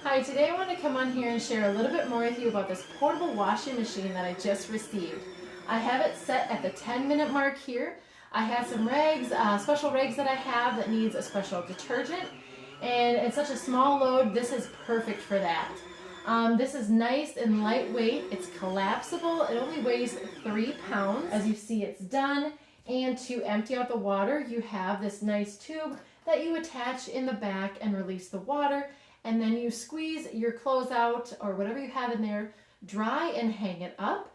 Hi, today I want to come on here and share a little bit more with you about this portable washing machine that I just received. I have it set at the 10-minute mark here. I have some rags, special rags that I have that needs a special detergent, and it's such a small load, this is perfect for that. This is nice and lightweight, it's collapsible, it only weighs 3 pounds. As you see, it's done, and to empty out the water, you have this nice tube that you attach in the back and release the water, and then you squeeze your clothes out or whatever you have in there dry and hang it up.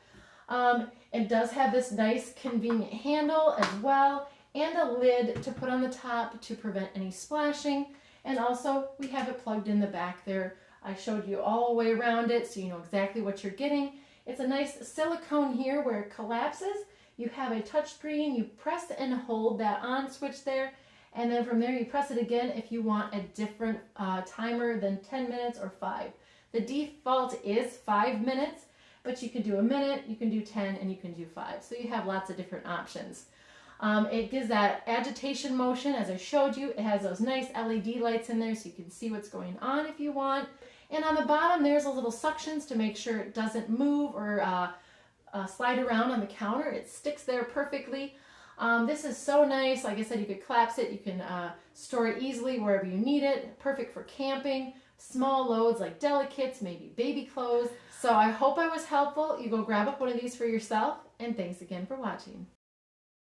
It does have this nice convenient handle as well, and a lid to put on the top to prevent any splashing. And also we have it plugged in the back there. I showed you all the way around it so you know exactly what you're getting. It's a nice silicone here where it collapses. You have a touch screen, you press and hold that on switch there, and then from there you press it again if you want a different timer than 10 minutes or 5. The default is 5 minutes, but you can do a minute, you can do 10, and you can do 5. So you have lots of different options. It gives that agitation motion as I showed you. It has those nice LED lights in there so you can see what's going on if you want. And on the bottom there's a little suctions to make sure it doesn't move or slide around on the counter. It sticks there perfectly. This is so nice. Like I said, you could collapse it. You can store it easily wherever you need it. Perfect for camping, small loads like delicates, maybe baby clothes. So I hope I was helpful. You go grab up one of these for yourself, and thanks again for watching.